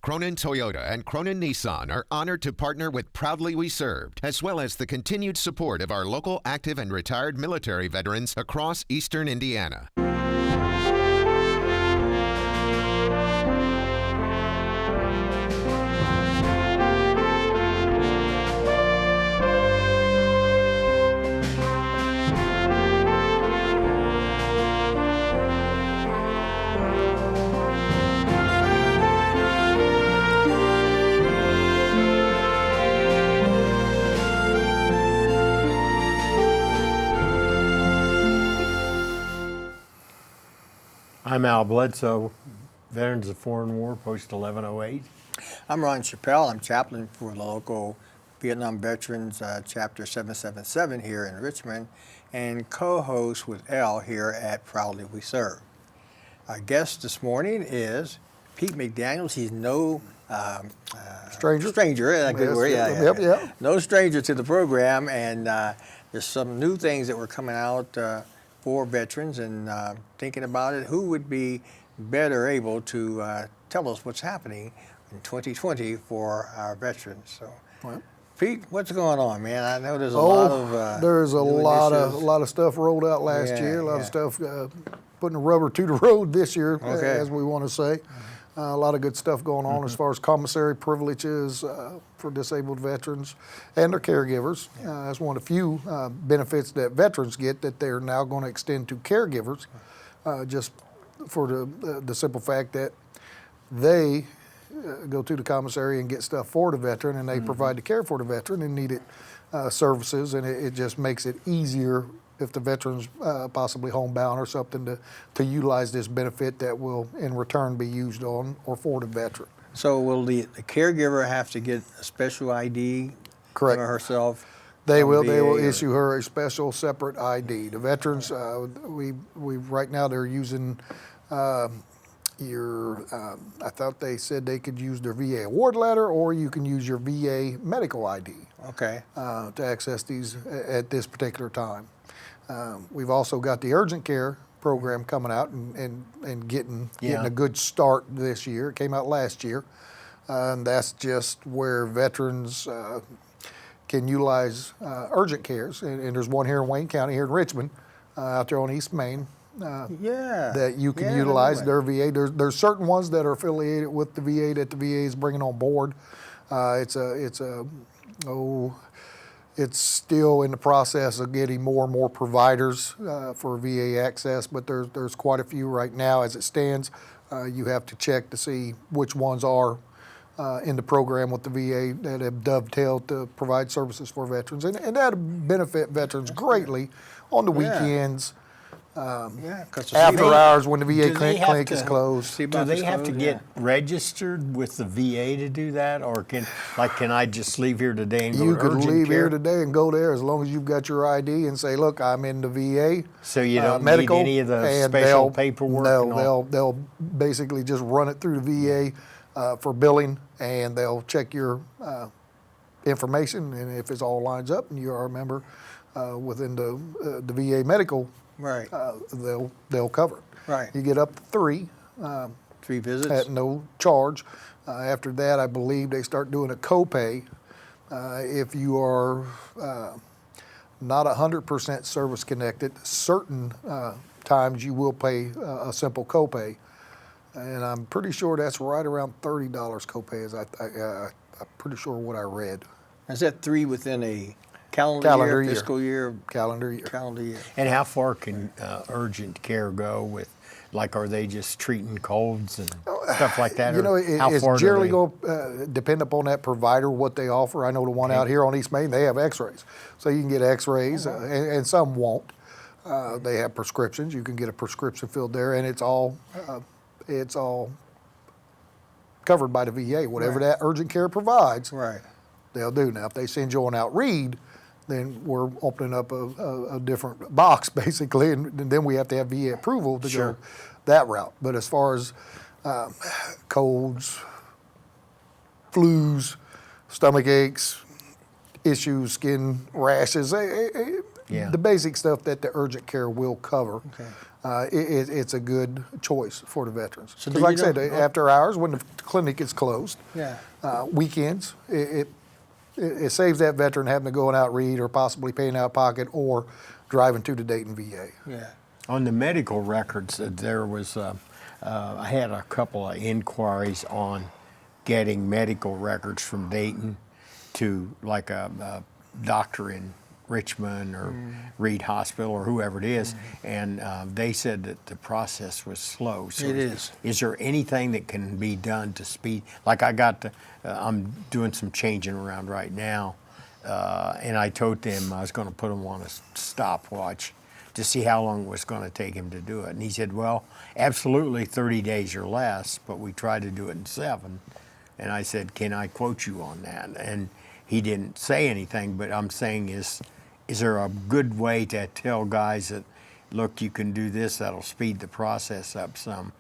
Cronin Toyota and Cronin Nissan are honored to partner with Proudly We Served, as well as the continued support of our local active and retired military veterans across eastern Indiana. I'm Al Bledsoe, Veterans of Foreign War, Post 1108. I'm Ron Chappell. I'm chaplain for the local Vietnam Veterans Chapter 777 here in Richmond and co-host with Al here at Proudly We Serve. Our guest this morning is Pete McDaniel. He's no stranger, a good word, yeah. No stranger to the program, and there's some new things that were coming out for veterans, and thinking about it, who would be better able to tell us what's happening in 2020 for our veterans? So, well, Pete, what's going on, man? I know there's a lot of there's a lot of stuff rolled out last year. A lot of stuff putting the rubber to the road this year, as we want to say. A lot of good stuff going on as far as commissary privileges for disabled veterans and their caregivers. That's one of the few benefits that veterans get that they're now going to extend to caregivers, just for the simple fact that they go to the commissary and get stuff for the veteran, and they provide the care for the veteran and needed services, and it just makes it easier if the veteran's possibly homebound or something to utilize this benefit that will in return be used on or for the veteran. So will the caregiver have to get a special ID? Correct. For herself? They will issue her a special separate ID. The veterans, we right now they're using I thought they said they could use their VA award letter, or you can use your VA medical ID. Okay. To access these at this particular time. We've also got the urgent care program coming out and getting a good start this year. It came out last year, and that's just where veterans can utilize urgent cares. And there's one here in Wayne County, here in Richmond, out there on East Main, that you can utilize their VA. There's certain ones that are affiliated with the VA that the VA is bringing on board. It's still in the process of getting more and more providers for VA access, but there's quite a few right now as it stands. You have to check to see which ones are in the program with the VA that have dovetailed to provide services for veterans. And that'll benefit veterans greatly on the weekends. After hours when the VA clinic is closed. Do they have to get registered with the VA to do that, or can I just leave here today and go to urgent care? You can leave here today and go there as long as you've got your ID and say, look, I'm in the VA. So you don't medical, need any of the special paperwork? No, they'll basically just run it through the VA for billing, and they'll check your information, and if it all lines up and you are a member within the VA medical, right, they'll cover it. Right. You get up to 3 visits at no charge. After that, I believe they start doing a copay. If you are not 100% service connected, certain times you will pay a simple copay, and I'm pretty sure that's right around $30 copay. I'm pretty sure what I read. Is that 3 within a calendar year, fiscal year? Calendar year. And how far can urgent care go with, like, are they just treating colds and stuff like that? You know, it's generally going to depend upon that provider, what they offer. I know the one out here on East Main, they have x-rays. So you can get x-rays, and some won't. They have prescriptions. You can get a prescription filled there, and it's all covered by the VA. Whatever that urgent care provides, they'll do. Now, if they send you on out read, then we're opening up a different box, basically, and then we have to have VA approval to go that route. But as far as colds, flus, stomach aches, issues, skin rashes, the basic stuff that the urgent care will cover. It's a good choice for the veterans. So Because like I said, after hours, when the clinic is closed, weekends, it saves that veteran having to go and outread or possibly paying out of pocket or driving to the Dayton VA. Yeah. On the medical records, there was, I had a couple of inquiries on getting medical records from Dayton to like a doctor in Richmond or Reed Hospital or whoever it is, and they said that the process was slow. So It is. Is there anything that can be done to speed? Like I got to, I'm doing some changing around right now, and I told them I was going to put them on a stopwatch to see how long it was going to take him to do it. And he said, well, absolutely 30 days or less, but we tried to do it in 7. And I said, can I quote you on that? And he didn't say anything, but I'm saying is there a good way to tell guys that, look, you can do this, that'll speed the process up some?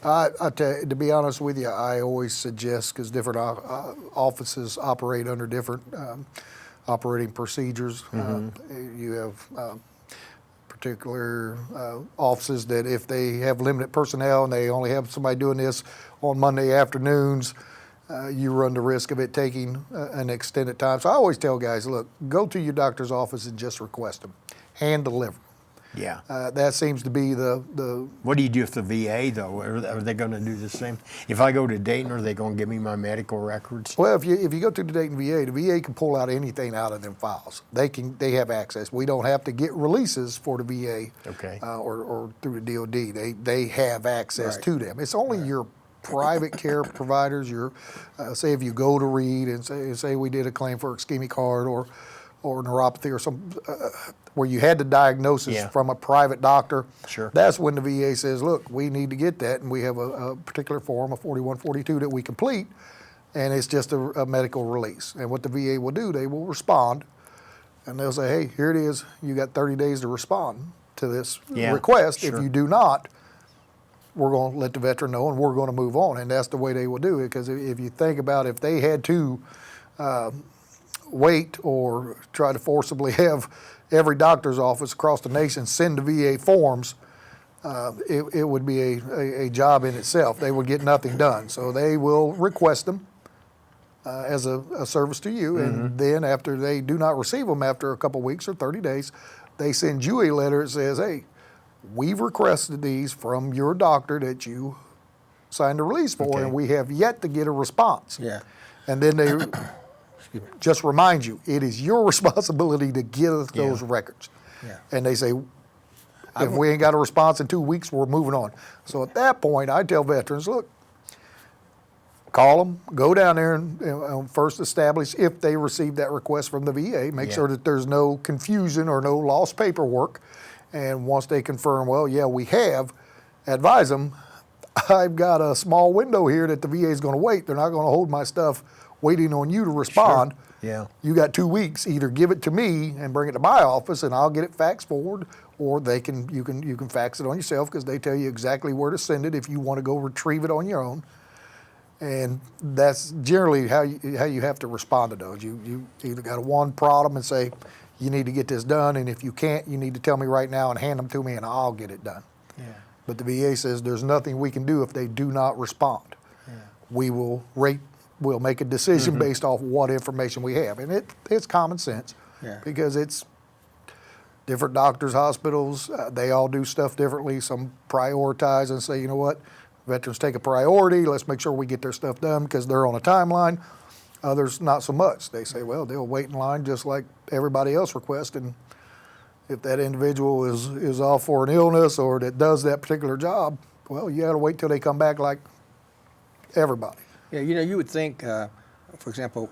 I tell you, to be honest with you, I always suggest, because different offices operate under different operating procedures. You have particular offices that if they have limited personnel and they only have somebody doing this on Monday afternoons, you run the risk of it taking an extended time. So I always tell guys, look, go to your doctor's office and just request them, hand deliver. Yeah. That seems to be the. What do you do if the VA, though? Are they going to do the same? If I go to Dayton, are they going to give me my medical records? Well, if you go to the Dayton VA, the VA can pull out anything out of them files. They have access. We don't have to get releases for the VA. Okay. Or through the DOD. They have access to them. It's only your private care providers. Your say if you go to Reed and say we did a claim for ischemic heart or neuropathy or some where you had the diagnosis from a private doctor. Sure. That's when the VA says, look, we need to get that, and we have a particular form, a 4142, that we complete, and it's just a medical release. And what the VA will do, they will respond, and they'll say, hey, here it is. You got 30 days to respond to this request. Sure. If you do not, we're going to let the veteran know, and we're going to move on. And that's the way they will do it, because if you think about if they had to wait or try to forcibly have every doctor's office across the nation send the VA forms, it would be a job in itself. They would get nothing done. So they will request them as a service to you, and then after they do not receive them after a couple weeks or 30 days, they send you a letter that says, hey, we've requested these from your doctor that you signed a release for, and we have yet to get a response. Yeah. And then they just remind you, it is your responsibility to get us those records. Yeah. And they say, if we ain't got a response in 2 weeks, we're moving on. So at that point, I tell veterans, look, call them, go down there and first establish if they received that request from the VA, make sure that there's no confusion or no lost paperwork. And once they confirm, well, yeah, we have, advise them, I've got a small window here that the VA is going to wait. They're not going to hold my stuff waiting on you to respond. Sure. Yeah. You got 2 weeks. Either give it to me and bring it to my office, and I'll get it faxed forward, or you can fax it on yourself, because they tell you exactly where to send it if you want to go retrieve it on your own. And that's generally how you have to respond to those. You either got to one prod them and say, you need to get this done, and if you can't, you need to tell me right now and hand them to me, and I'll get it done. Yeah. But the VA says there's nothing we can do if they do not respond. Yeah. We'll make a decision based off what information we have. And it's common sense, because it's different doctors, hospitals, they all do stuff differently. Some prioritize and say, you know what, veterans take a priority, let's make sure we get their stuff done because they're on a timeline. Others, not so much. They say, well, they'll wait in line just like everybody else requests, and if that individual is off for an illness or that does that particular job, well, you got to wait till they come back like everybody. Yeah, you would think, for example,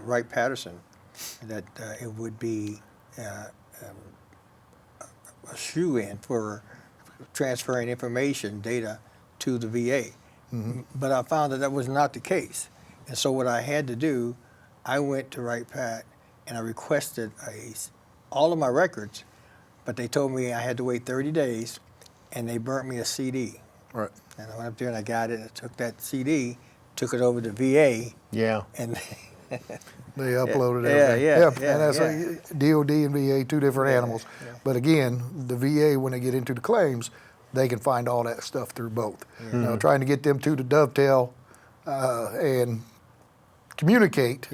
Wright-Patterson, that it would be a shoe-in for transferring information, data, to the VA. But I found that was not the case. And so what I had to do, I went to Wright-Pat and I requested all of my records, but they told me I had to wait 30 days, and they burnt me a CD. Right. And I went up there and I got it, I took that CD, took it over to VA. Yeah. And They uploaded Yeah, everything. And that's like DOD and VA, two different animals. Yeah. But again, the VA, when they get into the claims, they can find all that stuff through both. Now, trying to get them two to dovetail and communicate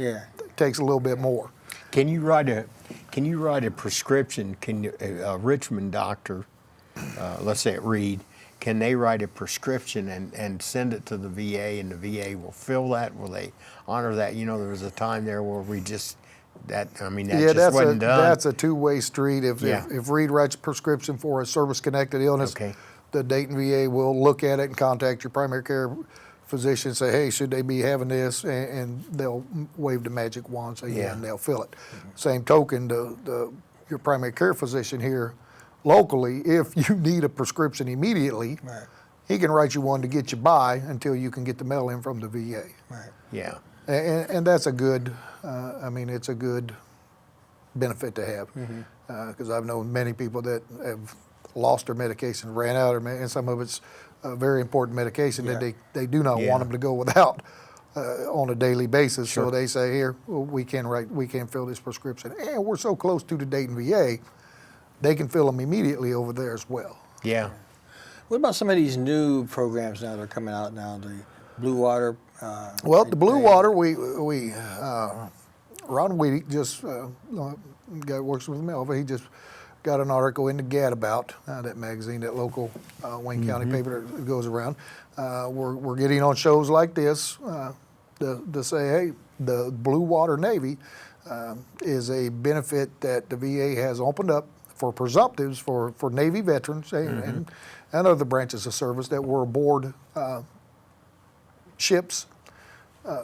takes a little bit more. Can you write a prescription? Can a Richmond doctor, let's say at Reed, can they write a prescription and send it to the VA, and the VA will fill that? Will they honor that? You know, there was a time there where we just just wasn't done. That's a two-way street. If Reed writes a prescription for a service-connected illness, the Dayton VA will look at it and contact your primary care physician and say, hey, should they be having this? And they'll wave the magic wand, say and they'll fill it. Same token, your primary care physician here locally, if you need a prescription immediately, he can write you one to get you by until you can get the mail in from the VA. Right. Yeah. And that's a good, it's a good benefit to have. Because I've known many people that have lost their medication, ran out of it, and some of it's very important medication that they do not want them to go without on a daily basis. So they say, here, we can fill this prescription. And we're so close to the Dayton VA, they can fill them immediately over there as well. Yeah. What about some of these new programs now that are coming out now, the Blue Water? Well, the Blue Water, we Ron Weedy just, guy that works with Melva, he just got an article in the Gad about that magazine, that local Wayne County paper that goes around. We're getting on shows like this to say, hey, the Blue Water Navy is a benefit that the VA has opened up for presumptives for Navy veterans and other branches of service that were aboard ships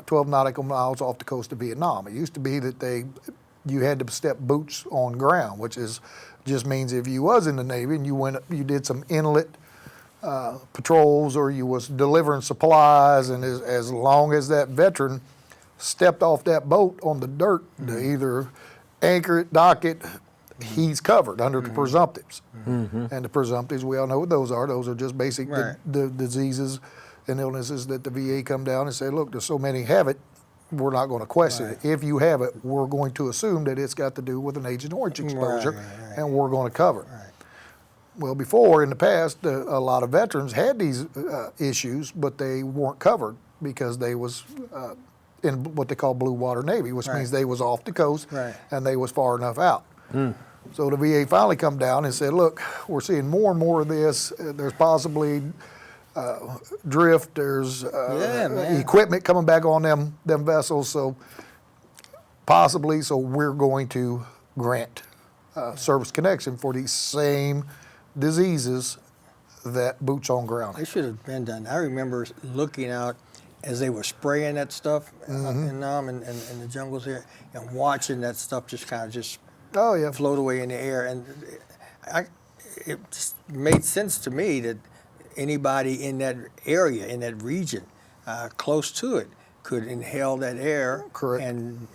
12 nautical miles off the coast of Vietnam. It used to be that you had to step boots on ground, which just means if you was in the Navy and you did some inlet patrols, or you was delivering supplies, and as long as that veteran stepped off that boat on the dirt to either anchor it, dock it, he's covered under the presumptives. And the presumptives, we all know what those are. Those are just basic the diseases and illnesses that the VA come down and say, look, there's so many have it, we're not going to question it. If you have it, we're going to assume that it's got to do with an Agent Orange exposure, and we're going to cover it. Well, before, in the past, a lot of veterans had these issues, but they weren't covered because they was in what they call Blue Water Navy, which means they was off the coast and they was far enough out. So the VA finally come down and said, look, we're seeing more and more of this. There's possibly drift, there's equipment coming back on them vessels, so possibly, so we're going to grant service connection for these same diseases that boots on ground. They should have been done. I remember looking out as they were spraying that stuff in Nam and the jungles here, and watching that stuff just kind of float away in the air. And it just made sense to me that anybody in that area, in that region, close to it, could inhale that air and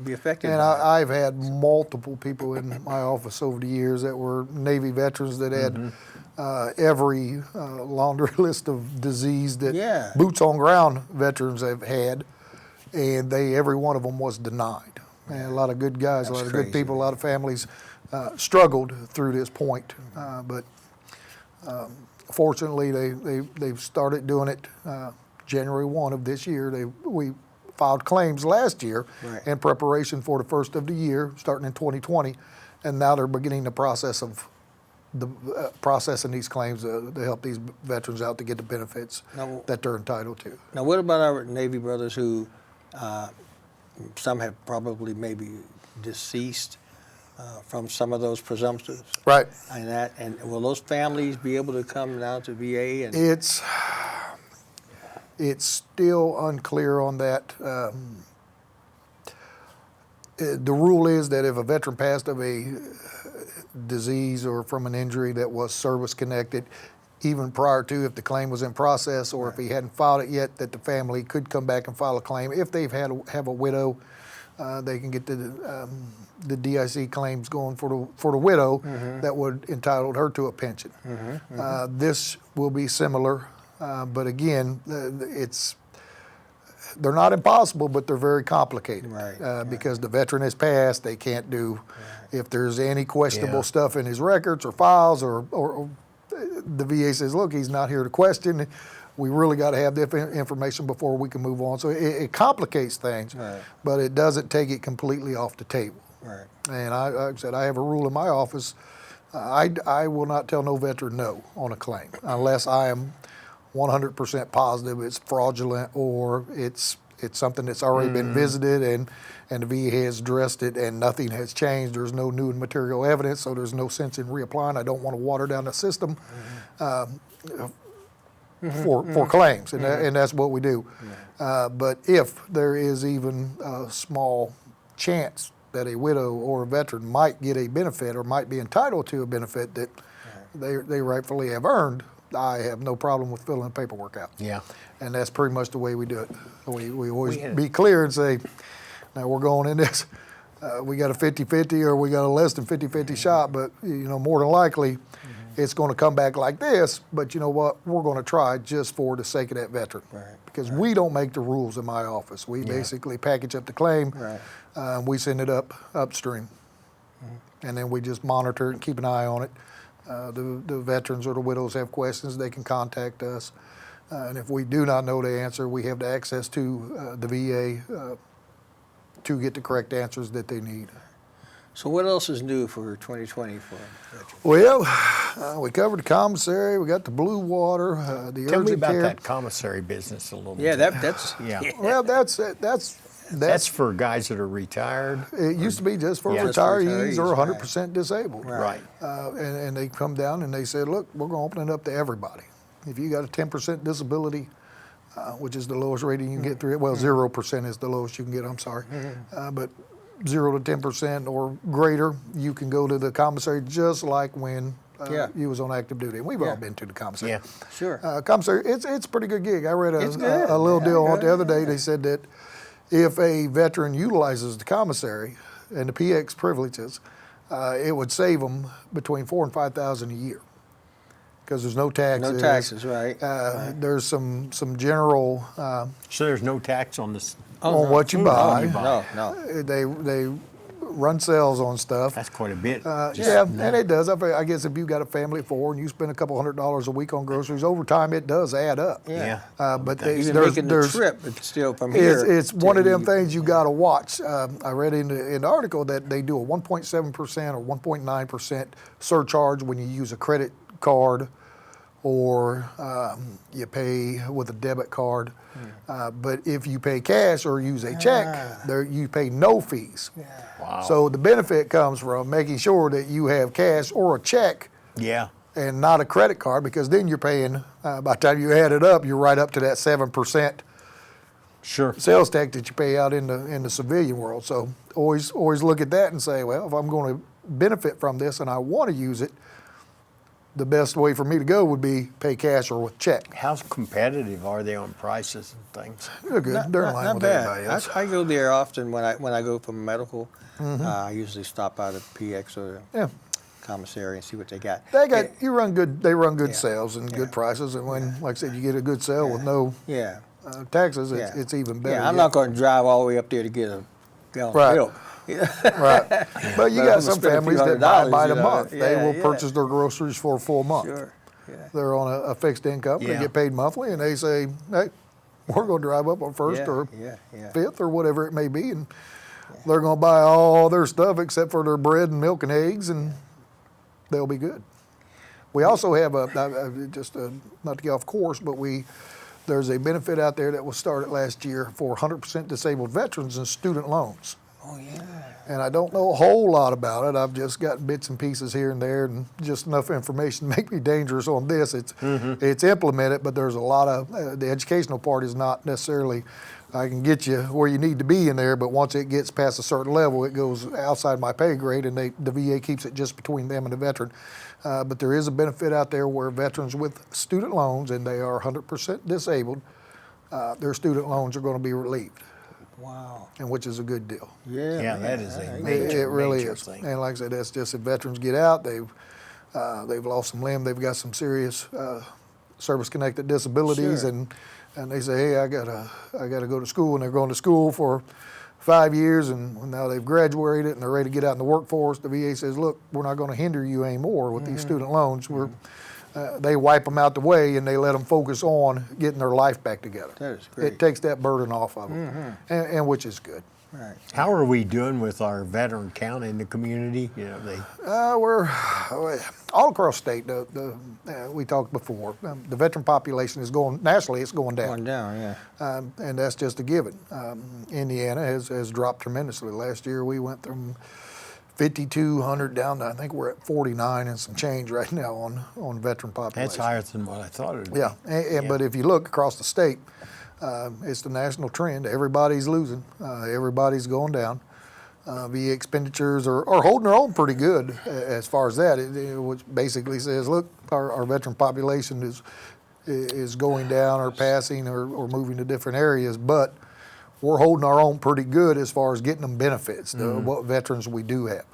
be affected. And I've had multiple people in my office over the years that were Navy veterans that had every laundry list of disease that boots on ground veterans have had, and every one of them was denied. And a lot of good guys, a lot of good people, a lot of families struggled through this point, but fortunately they've started doing it January 1 of this year. We filed claims last year in preparation for the first of the year, starting in 2020, and now they're beginning the process of processing these claims to help these veterans out to get the benefits that they're entitled to. Now, what about our Navy brothers who some have probably maybe deceased from some of those presumptives? Right. And will those families be able to come down to VA? And It's still unclear on that. The rule is that if a veteran passed of a disease or from an injury that was service-connected, even prior to, if the claim was in process or if he hadn't filed it yet, that the family could come back and file a claim. If they have a widow, they can get the DIC claims going for the widow that would entitle her to a pension. This will be similar. But again, they're not impossible, but they're very complicated. Right. Because the veteran has passed, they can't do, if there's any questionable stuff in his records or files, or the VA says, look, he's not here to question, we really got to have the information before we can move on. So it complicates things, but it doesn't take it completely off the table. Right. And like I said, I have a rule in my office. I will not tell no veteran no on a claim unless I am 100% positive it's fraudulent or it's something that's already been visited and the VA has addressed it and nothing has changed. There's no new and material evidence, so there's no sense in reapplying. I don't want to water down the system for claims, and that's what we do. But if there is even a small chance that a widow or a veteran might get a benefit or might be entitled to a benefit that they rightfully have earned, I have no problem with filling the paperwork out. Yeah. And that's pretty much the way we do it. We always be clear and say, now we're going in this, we got a 50-50 or we got a less than 50-50 shot, but more than likely it's going to come back like this, but you know what, we're going to try just for the sake of that veteran. Because we don't make the rules in my office. We basically package up the claim, we send it upstream, and then we just monitor it and keep an eye on it. The veterans or the widows have questions, they can contact us. And if we do not know the answer, we have the access to the VA to get the correct answers that they need. So what else is new for 2020 for veterans? Well, we covered the commissary, we got the blue water, the Tell me urgent about care. that commissary business a little bit. Yeah, that's Well, that's for guys that are retired. It used to be just for Just retirees or retirees, 100% disabled. Right. And they come down and they said, look, we're going to open it up to everybody. If you got a 10% disability, which is the lowest rating you can get through it, well, 0% is the lowest you can get, I'm sorry. But 0 to 10% or greater, you can go to the commissary just like when you was on active duty. And we've all been to the commissary. Yeah. sure. Commissary, it's a pretty good gig. I read It's good. a little deal on it the good. other day. They said that if a veteran utilizes the commissary and the PX privileges, it would save them between $4,000 and $5,000 a year because there's no taxes. No taxes, right? There's some general So there's no tax on this. on what you buy. No. They run sales on stuff. That's quite a bit. And it does. I guess if you've got a family of four and you spend a couple $100 a week on groceries, over time it does add up. Yeah. But Even there's making the trip, it's still from here. It's one of them things you got to watch. I read in the article that they do a 1.7% or 1.9% surcharge when you use a credit card or you pay with a debit card. But if you pay cash or use a check, you pay no fees. Wow. So the benefit comes from making sure that you have cash or a check and not a credit card, because then you're paying, by the time you add it up, you're right up to that 7% sales tax that you pay out in the civilian world. So always look at that and say, well, if I'm going to benefit from this and I want to use it, the best way for me to go would be pay cash or with check. How competitive are they on prices and things? They're good. They're in line with everybody else. I go there often when I go for medical. I usually stop out at PX or the commissary and see what they got. You run good. They run good sales and good prices, and when, like I said, you get a good sale with no taxes, it's even better. Yeah, I'm not going to drive all the way up there to get a gallon of milk. Right. But you got some families that buy by the month. Yeah, they will purchase their groceries for a full month. Sure. Yeah. They're on a fixed income. They get paid monthly, and they say, hey, we're going to drive up on 1st or 5th or whatever it may be, and they're going to buy all their stuff except for their bread and milk and eggs, and they'll be good. We also have not to get off course, but there's a benefit out there that was started last year for 100% disabled veterans and student loans. Oh, yeah. And I don't know a whole lot about it. I've just got bits and pieces here and there, and just enough information to make me dangerous on this. It's implemented, but there's a lot of the educational part is not necessarily. I can get you where you need to be in there, but once it gets past a certain level, it goes outside my pay grade, and the VA keeps it just between them and the veteran. But there is a benefit out there where veterans with student loans, and they are 100% disabled, their student loans are going to be relieved. Wow. And which is a good deal. Yeah, that is a major, It really major is. thing. And like I said, that's just if veterans get out, they've lost some limb, they've got some serious service-connected disabilities, and and they say, hey, I gotta go to school, and they're going to school for 5 years, and now they've graduated and they're ready to get out in the workforce. The VA says, look, we're not going to hinder you anymore with these student loans. They wipe them out the way, and they let them focus on getting their life back together. That is great. It takes that burden off of them, and which is good. Right. How are we doing with our veteran count in the community? You know, We're all across state. We talked before. The veteran population is going nationally. It's going down. Going down, yeah. And that's just a given. Indiana has dropped tremendously. Last year we went from 5,200 down to, I think we're at 49 and some change right now on veteran population. that's higher than what I thought it would be. Yeah, but if you look across the state, it's the national trend. Everybody's losing. Everybody's going down. VA expenditures are holding their own pretty good as far as that, which basically says, look, our veteran population is going down or passing or moving to different areas, but we're holding our own pretty good as far as getting them benefits, what veterans we do have.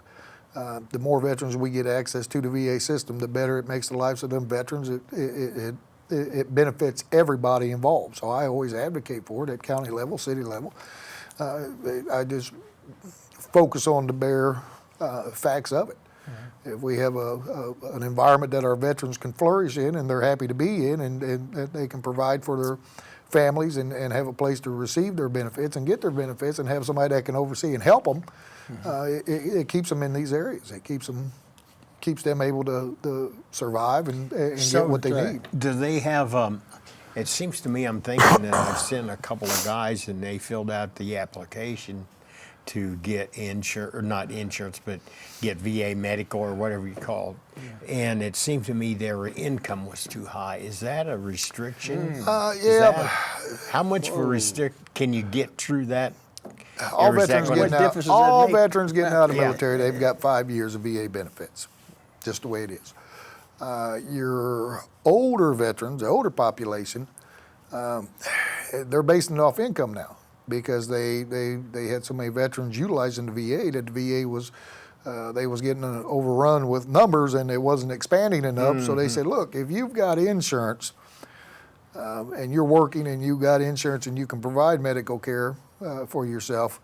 The more veterans we get access to the VA system, the better it makes the lives of them veterans. It benefits everybody involved. So I always advocate for it at county level, city level. I just focus on the bare facts of it. If we have an environment that our veterans can flourish in and they're happy to be in, and they can provide for their families and have a place to receive their benefits and get their benefits and have somebody that can oversee and help them, it keeps them in these areas. It keeps them able to survive and get what they need. Do they have, it seems to me, I'm thinking that I've sent a couple of guys and they filled out the application to get insurance, or not insurance, but get VA medical or whatever you call it. And it seemed to me their income was too high. Is that a restriction? Yeah. How much of a can you get through that? All Or is that veterans gonna- getting out. All veterans getting out of the military, they've got 5 years of VA benefits, just the way it is. Your older veterans, the older population, they're basing it off income now because they had so many veterans utilizing the VA that the VA was they was getting overrun with numbers and it wasn't expanding enough. So they said, look, if you've got insurance and you're working and you've got insurance and you can provide medical care for yourself,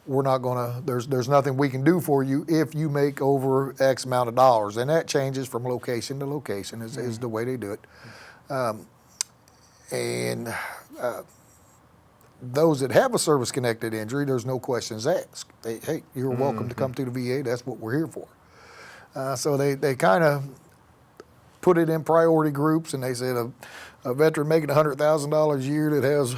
we're not gonna, there's nothing we can do for you if you make over X amount of dollars. And that changes from location to location is the way they do it. Those that have a service-connected injury, there's no questions asked. Hey, you're welcome to come to the VA. That's what we're here for. So they kind of put it in priority groups, and they said a veteran making $100,000 a year that has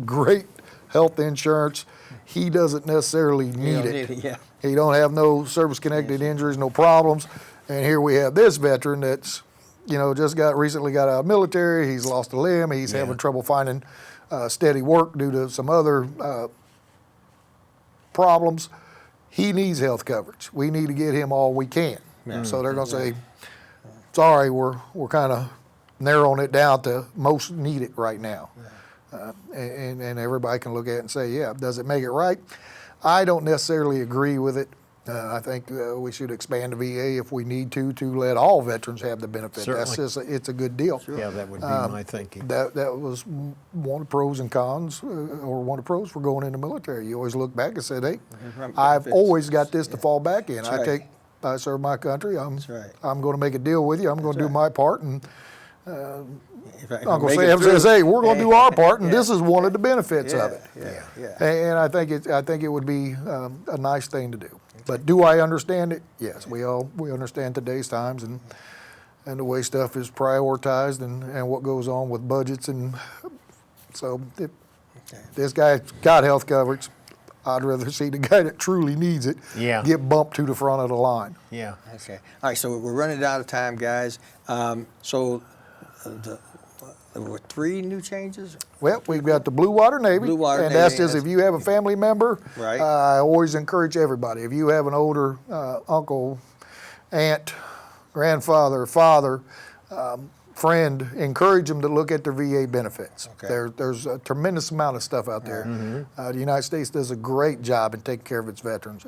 great health insurance, he doesn't necessarily need it. He don't have no service-connected injuries, no problems. And here we have this veteran that's, just recently got out of the military. He's lost a limb. He's having trouble finding steady work due to some other problems. He needs health coverage. We need to get him all we can. So they're going to say, sorry, we're kind of narrowing it down to most need it right now. And everybody can look at it and say, yeah, does it make it right? I don't necessarily agree with it. I think we should expand the VA if we need to let all veterans have the benefit. Certainly. That's it's a good deal. Yeah, that would be my thinking. That was one of the pros and cons, or one of the pros for going in the military. You always look back and said, hey, I've always got this to fall back in. I serve my country. I'm going to make a deal with you. I'm going to do my part, and Uncle Sam says, hey, we're going to do our part, and this is one of the benefits of it. And I think it would be a nice thing to do. But do I understand it? Yes, we understand today's times and the way stuff is prioritized and what goes on with budgets. And so if this guy's got health coverage, I'd rather see the guy that truly needs it get bumped to the front of the line. Yeah. Okay. All right, so we're running out of time, guys. There were 3 new changes? Well, we've got the Blue Water Navy, that's just if you have a family member. Right. I always encourage everybody, if you have an older uncle, aunt, grandfather, father, friend, encourage them to look at their VA benefits. Okay. There's a tremendous amount of stuff out there. The United States does a great job in taking care of its veterans.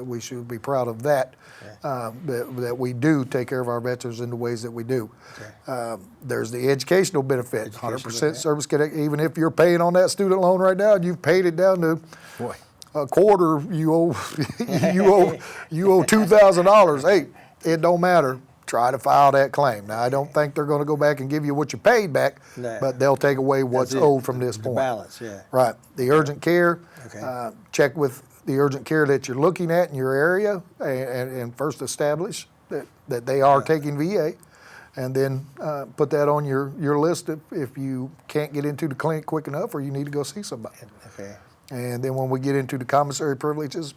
We should be proud of that, that we do take care of our veterans in the ways that we do. There's the educational benefit, 100% service connect. Even if you're paying on that student loan right now and you've paid it down to a quarter, you owe $2,000. Hey, it don't matter. Try to file that claim. Now, I don't think they're going to go back and give you what you paid back, but they'll take away what's owed from this point. Balance, Right. The urgent care, check with the urgent care that you're looking at in your area and first establish that they are taking VA, and then put that on your list if you can't get into the clinic quick enough or you need to go see somebody. Okay. And then when we get into the commissary privileges,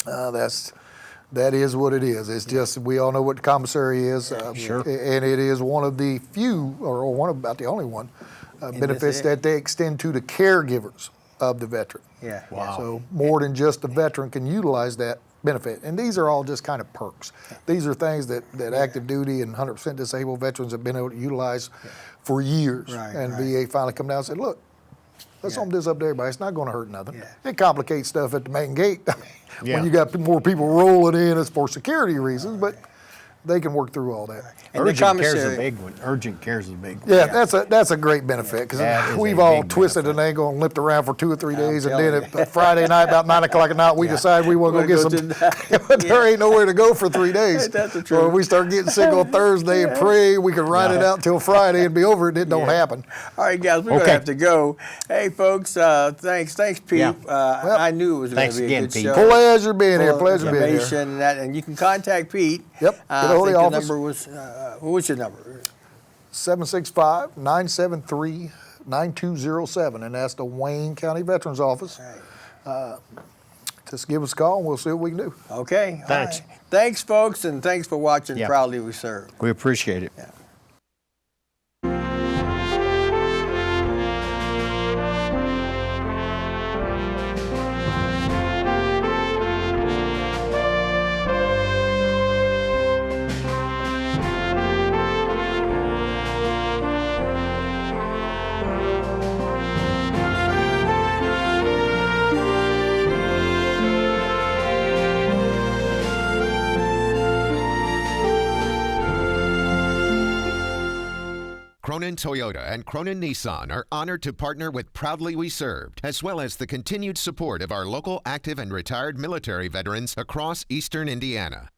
that is what it is. It's just, we all know what the commissary is. Sure. And it is one of the few, or one of about the only one, benefits that they extend to the caregivers of the veteran. Yeah. Wow. So more than just the veteran can utilize that benefit. And these are all just kind of perks. These are things that active duty and 100% disabled veterans have been able to utilize for years. And VA finally come down and said, look, let's open this up to everybody. It's not going to hurt nothing. It complicates stuff at the main gate. When you got more people rolling in, it's for security reasons, but they can work through all that. And Urgent care is a big one. Urgent care is a big one. Yeah, that's a great benefit because we've all twisted an ankle and limped around for 2 or 3 days, and then at Friday night about 9 o'clock at night we decide we want to go get some. But there ain't nowhere to go for 3 days. That's the truth. So we start getting sick on Thursday and pray we can ride it out until Friday and be over it. It don't happen. All right, guys, we're going to have to go. Hey, folks, thanks, Pete. I knew it was going to be a good show. Pleasure being here. Pleasure being here. And you can contact Pete. Yep. Get a hold of the office. Number was, what was your number? 765-973-9207, and that's the Wayne County Veterans Office. Just give us a call and we'll see what we can do. Okay. Thanks. Right. Thanks, folks, and thanks for watching Proudly We Serve. We appreciate it. Cronin Toyota and Cronin Nissan are honored to partner with Proudly We Served, as well as the continued support of our local active and retired military veterans across eastern Indiana.